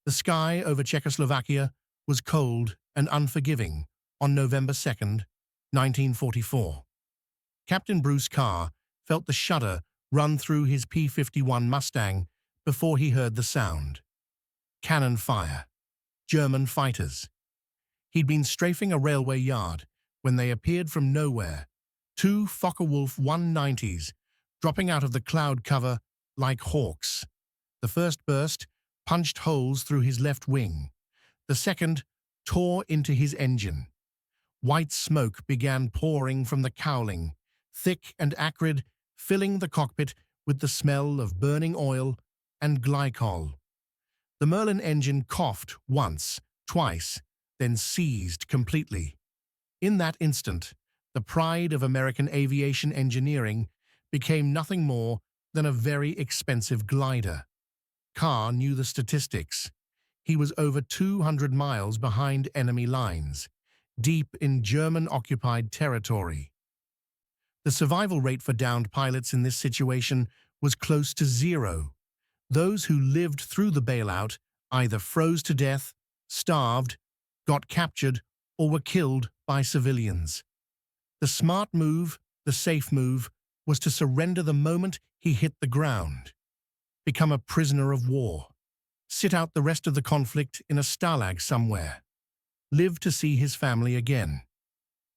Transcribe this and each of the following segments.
The sky over Czechoslovakia was cold and unforgiving on November 2nd, 1944. Captain Bruce Carr felt the shudder run through his P-51 Mustang before he heard the sound. Cannon fire. German fighters. He'd been strafing a railway yard when they appeared from nowhere, two Focke-Wulf 190s dropping out of the cloud cover like hawks. The first burst punched holes through his left wing. The second tore into his engine. White smoke began pouring from the cowling, thick and acrid, filling the cockpit with the smell of burning oil and glycol. The Merlin engine coughed once, twice, then seized completely. In that instant, the pride of American aviation engineering became nothing more than a very expensive glider. Carr knew the statistics. He was over 200 miles behind enemy lines, deep in German-occupied territory. The survival rate for downed pilots in this situation was close to zero. Those who lived through the bailout either froze to death, starved, got captured, or were killed by civilians. The smart move, the safe move, was to surrender the moment he hit the ground. Become a prisoner of war. Sit out the rest of the conflict in a stalag somewhere. Live to see his family again.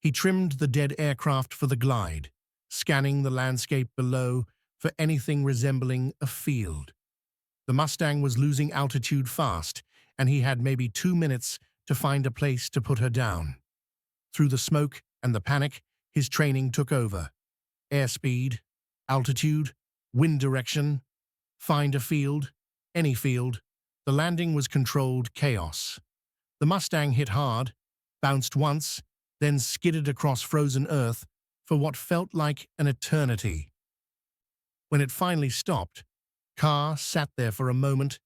He trimmed the dead aircraft for the glide, scanning the landscape below for anything resembling a field. The Mustang was losing altitude fast, and he had maybe 2 minutes to find a place to put her down. Through the smoke and the panic, his training took over. Airspeed, altitude, wind direction, find a field, any field. The landing was controlled chaos. The Mustang hit hard, bounced once, then skidded across frozen earth for what felt like an eternity. When it finally stopped, Carr sat there for a moment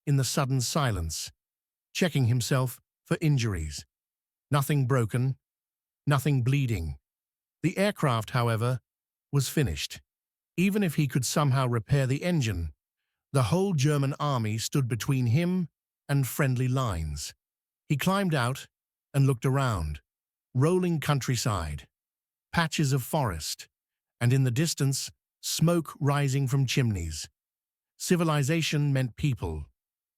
in the sudden silence, checking himself for injuries. Nothing broken, nothing bleeding. The aircraft, however, was finished. Even if he could somehow repair the engine, the whole German army stood between him and friendly lines. He climbed out and looked around. Rolling countryside, patches of forest, and in the distance, smoke rising from chimneys. Civilization meant people,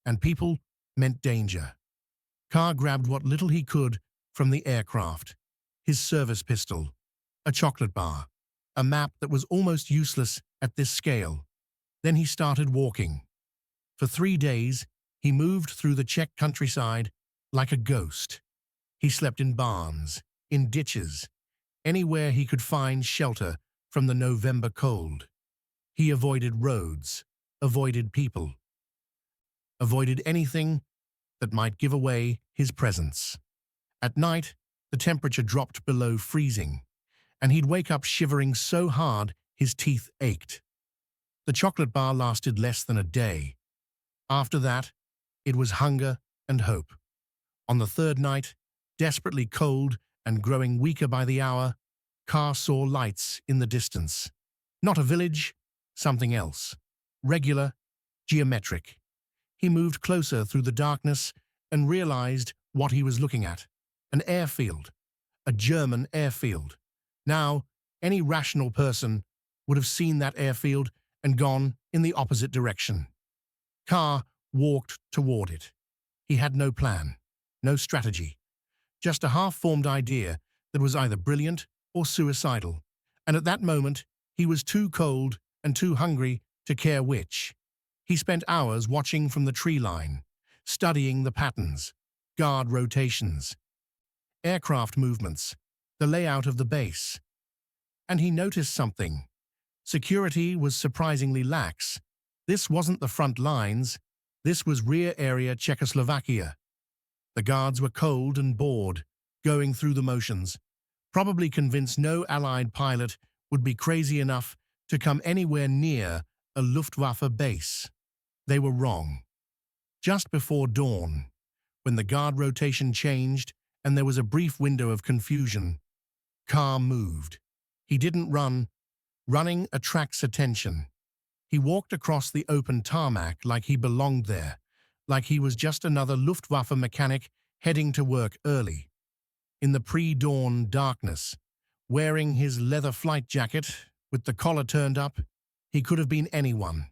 and people meant danger. Carr grabbed what little he could from the aircraft: his service pistol, a chocolate bar, a map that was almost useless at this scale. Then he started walking. For 3 days, he moved through the Czech countryside like a ghost. He slept in barns, in ditches, anywhere he could find shelter from the November cold. He avoided roads, avoided people, avoided anything that might give away his presence. At night, the temperature dropped below freezing, and he'd wake up shivering so hard his teeth ached. The chocolate bar lasted less than a day. After that, it was hunger and hope. On the third night, desperately cold and growing weaker by the hour, Carr saw lights in the distance. Not a village, something else. Regular, geometric. He moved closer through the darkness and realized what he was looking at. An airfield. A German airfield. Now, any rational person would have seen that airfield and gone in the opposite direction. Carr walked toward it. He had no plan, no strategy, just a half-formed idea that was either brilliant or suicidal, and at that moment he was too cold and too hungry to care which. He spent hours watching from the tree line, studying the patterns, guard rotations, aircraft movements, the layout of the base. And he noticed something. Security was surprisingly lax. This wasn't the front lines, this was rear area Czechoslovakia. The guards were cold and bored, going through the motions, probably convinced no Allied pilot would be crazy enough to come anywhere near a Luftwaffe base. They were wrong. Just before dawn, when the guard rotation changed and there was a brief window of confusion, Carr moved. He didn't run. Running attracts attention. He walked across the open tarmac like he belonged there, like he was just another Luftwaffe mechanic heading to work early. In the pre-dawn darkness, wearing his leather flight jacket with the collar turned up, he could have been anyone.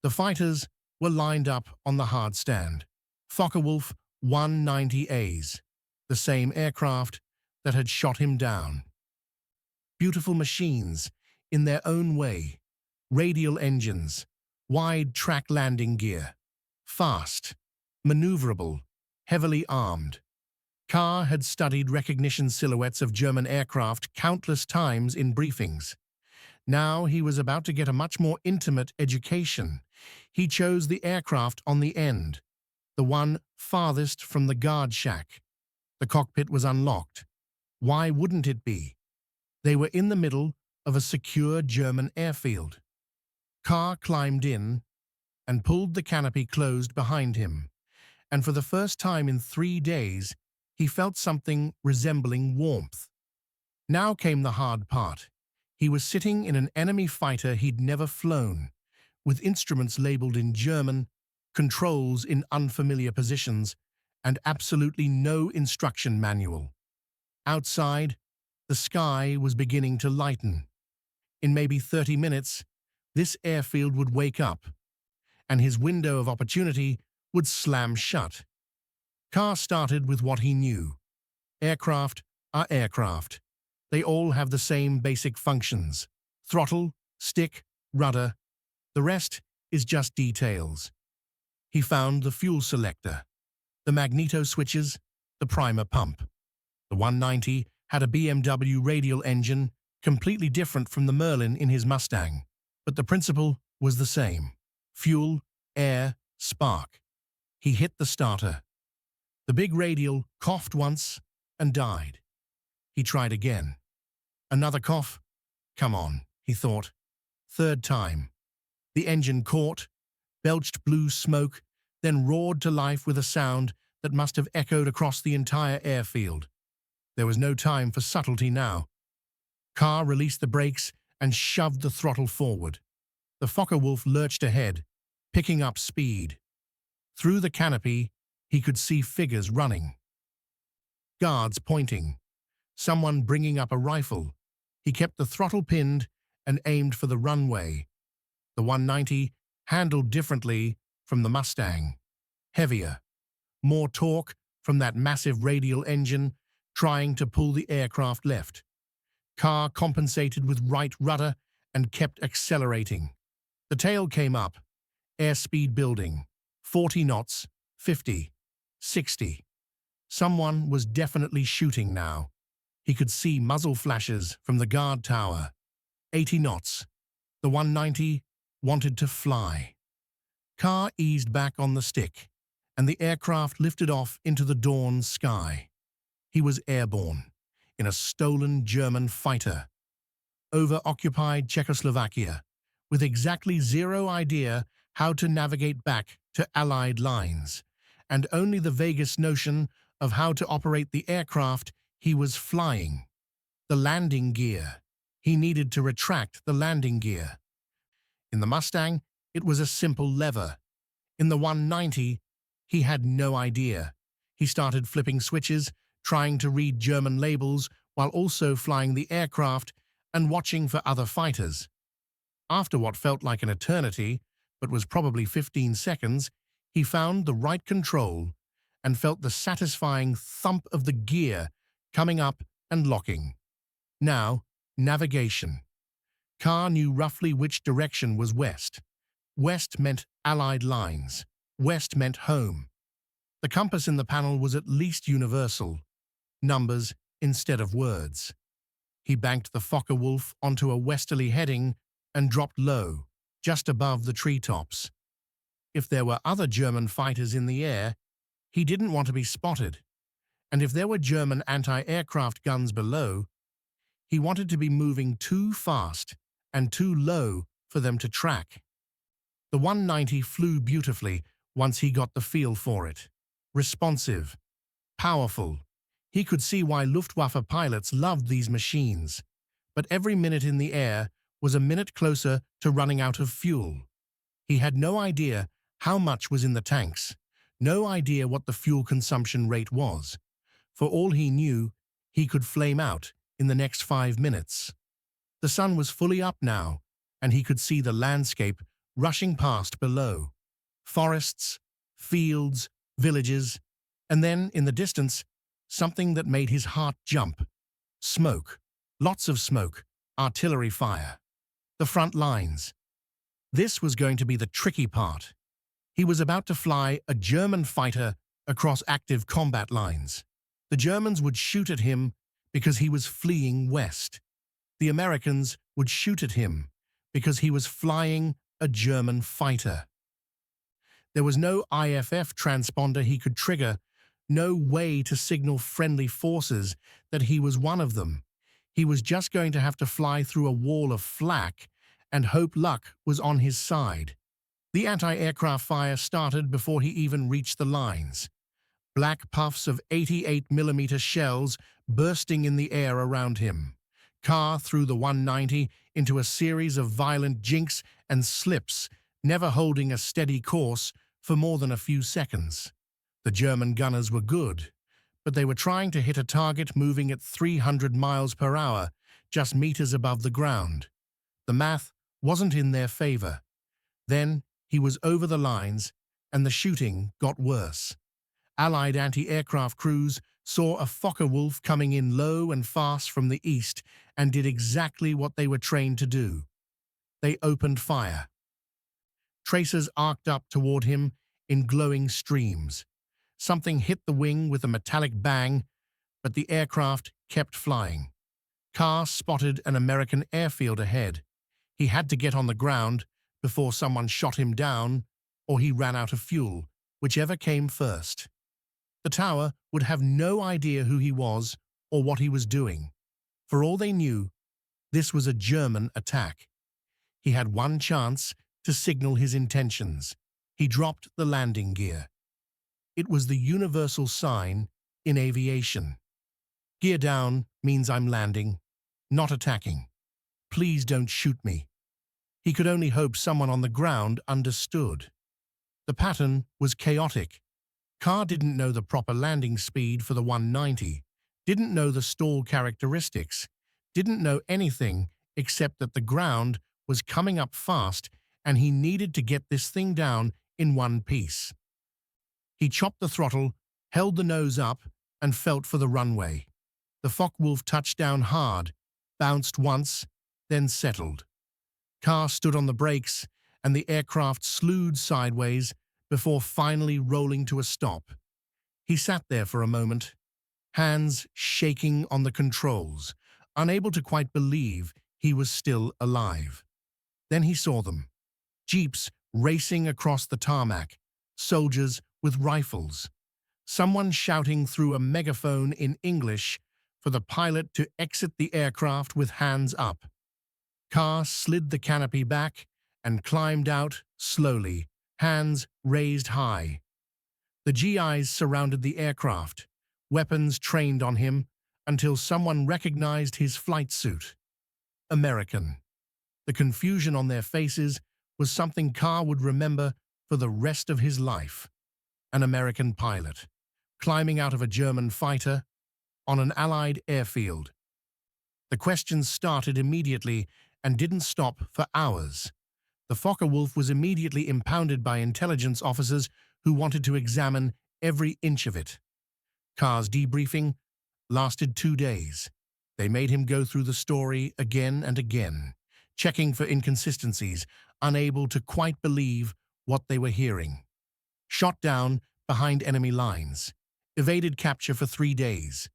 The fighters were lined up on the hard stand. Focke-Wulf 190As, the same aircraft that had shot him down. Beautiful machines, in their own way. Radial engines, wide track landing gear. Fast, maneuverable, heavily armed. Carr had studied recognition silhouettes of German aircraft countless times in briefings. Now he was about to get a much more intimate education. He chose the aircraft on the end, the one farthest from the guard shack. The cockpit was unlocked. Why wouldn't it be? They were in the middle of a secure German airfield. Carr climbed in and pulled the canopy closed behind him, and for the first time in 3 days, he felt something resembling warmth. Now came the hard part. He was sitting in an enemy fighter he'd never flown, with instruments labeled in German, controls in unfamiliar positions, and absolutely no instruction manual. Outside, the sky was beginning to lighten. In maybe 30 minutes, this airfield would wake up, and his window of opportunity would slam shut. Carr started with what he knew. Aircraft are aircraft. They all have the same basic functions: throttle, stick, rudder. The rest is just details. He found the fuel selector, the magneto switches, the primer pump. The 190 had a BMW radial engine, completely different from the Merlin in his Mustang, but the principle was the same: fuel, air, spark. He hit the starter. The big radial coughed once and died. He tried again. Another cough? Come on, he thought. Third time. The engine caught, belched blue smoke, then roared to life with a sound that must have echoed across the entire airfield. There was no time for subtlety now. Carr released the brakes and shoved the throttle forward. The Focke-Wulf lurched ahead, picking up speed. Through the canopy, he could see figures running. Guards pointing. Someone bringing up a rifle. He kept the throttle pinned and aimed for the runway. The 190 handled differently from the Mustang. Heavier. More torque from that massive radial engine trying to pull the aircraft left. Carr compensated with right rudder and kept accelerating. The tail came up. Airspeed building. 40 knots, 50, 60. Someone was definitely shooting now. He could see muzzle flashes from the guard tower. 80 knots. The 190 wanted to fly. Carr eased back on the stick, and the aircraft lifted off into the dawn sky. He was airborne, in a stolen German fighter, over occupied Czechoslovakia, with exactly zero idea how to navigate back to Allied lines, and only the vaguest notion of how to operate the aircraft he was flying. The landing gear. He needed to retract the landing gear. In the Mustang, it was a simple lever. In the 190, he had no idea. He started flipping switches, trying to read German labels while also flying the aircraft and watching for other fighters. After what felt like an eternity, but was probably 15 seconds, he found the right control and felt the satisfying thump of the gear coming up and locking. Now, navigation. Carr knew roughly which direction was west. West meant Allied lines. West meant home. The compass in the panel was at least universal. Numbers instead of words. He banked the Focke-Wulf onto a westerly heading and dropped low, just above the treetops. If there were other German fighters in the air, he didn't want to be spotted. And if there were German anti-aircraft guns below, he wanted to be moving too fast and too low for them to track. The 190 flew beautifully once he got the feel for it. Responsive, powerful. He could see why Luftwaffe pilots loved these machines. But every minute in the air was a minute closer to running out of fuel. He had no idea how much was in the tanks, No idea what the fuel consumption rate was. For all he knew, he could flame out in the next 5 minutes. The sun was fully up now, and he could see the landscape rushing past below. Forests, fields, villages, and then, in the distance, something that made his heart jump. Smoke. Lots of smoke. Artillery fire. The front lines. This was going to be the tricky part. He was about to fly a German fighter across active combat lines. The Germans would shoot at him because he was fleeing west. The Americans would shoot at him because he was flying a German fighter. There was no IFF transponder he could trigger, no way to signal friendly forces that he was one of them. He was just going to have to fly through a wall of flak and hope luck was on his side. The anti-aircraft fire started before he even reached the lines. Black puffs of 88mm shells bursting in the air around him. Carr threw the 190 into a series of violent jinks and slips, never holding a steady course for more than a few seconds. The German gunners were good, but they were trying to hit a target moving at 300 miles per hour, just meters above the ground. The math wasn't in their favor. Then he was over the lines, and the shooting got worse. Allied anti-aircraft crews saw a Focke-Wulf coming in low and fast from the east and did exactly what they were trained to do. They opened fire. Tracers arced up toward him in glowing streams. Something hit the wing with a metallic bang, but the aircraft kept flying. Carr spotted an American airfield ahead. He had to get on the ground before someone shot him down or he ran out of fuel, whichever came first. The tower would have no idea who he was or what he was doing. For all they knew, this was a German attack. He had one chance to signal his intentions. He dropped the landing gear. It was the universal sign in aviation. Gear down means I'm landing, not attacking. Please don't shoot me. He could only hope someone on the ground understood. The pattern was chaotic. Carr didn't know the proper landing speed for the 190, didn't know the stall characteristics, didn't know anything except that the ground was coming up fast and he needed to get this thing down in one piece. He chopped the throttle, held the nose up, and felt for the runway. The Focke-Wulf touched down hard, bounced once, then settled. Carr stood on the brakes, and the aircraft slewed sideways before finally rolling to a stop. He sat there for a moment, hands shaking on the controls, unable to quite believe he was still alive. Then he saw them. Jeeps racing across the tarmac, soldiers with rifles, someone shouting through a megaphone in English for the pilot to exit the aircraft with hands up. Carr slid the canopy back and climbed out slowly, hands raised high. The GIs surrounded the aircraft, weapons trained on him, until someone recognized his flight suit. American. The confusion on their faces was something Carr would remember for the rest of his life. An American pilot, climbing out of a German fighter on an Allied airfield. The questions started immediately and didn't stop for hours. The Focke-Wulf was immediately impounded by intelligence officers who wanted to examine every inch of it. Carr's debriefing lasted 2 days. They made him go through the story again and again, checking for inconsistencies, unable to quite believe what they were hearing. Shot down behind enemy lines, evaded capture for 3 days,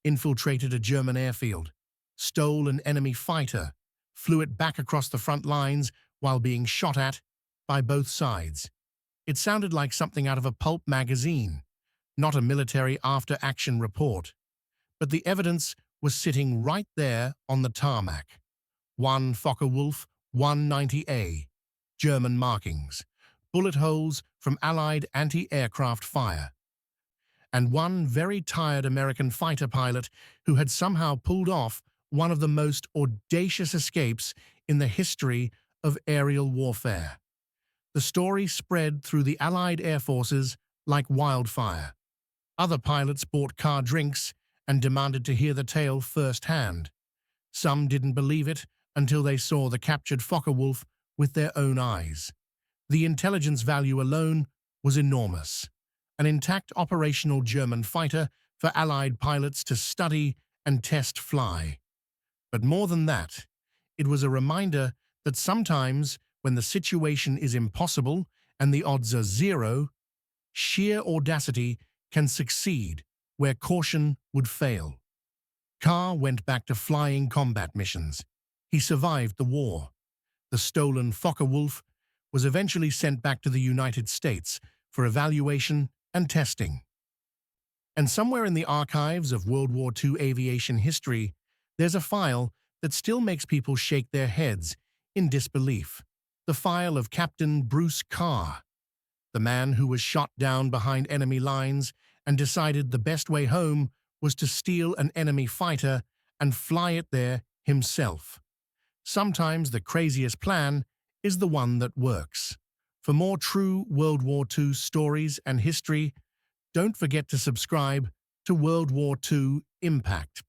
infiltrated a German airfield, stole an enemy fighter, flew it back across the front lines while being shot at by both sides. It sounded like something out of a pulp magazine, not a military after-action report. But the evidence was sitting right there on the tarmac. One Focke-Wulf 190A, German markings, bullet holes from Allied anti-aircraft fire, and one very tired American fighter pilot who had somehow pulled off one of the most audacious escapes in the history of aerial warfare. The story spread through the Allied air forces like wildfire. Other pilots bought Carr drinks and demanded to hear the tale firsthand. Some didn't believe it until they saw the captured Focke-Wulf with their own eyes. The intelligence value alone was enormous. An intact operational German fighter for Allied pilots to study and test fly. But more than that, it was a reminder that sometimes, when the situation is impossible and the odds are zero, sheer audacity can succeed where caution would fail. Carr went back to flying combat missions. He survived the war. The stolen Focke-Wulf was eventually sent back to the United States for evaluation and testing. And somewhere in the archives of World War II aviation history, there's a file that still makes people shake their heads in disbelief. The file of Captain Bruce Carr, the man who was shot down behind enemy lines and decided the best way home was to steal an enemy fighter and fly it there himself. Sometimes the craziest plan is the one that works. For more true World War II stories and history, don't forget to subscribe to World War II Impact.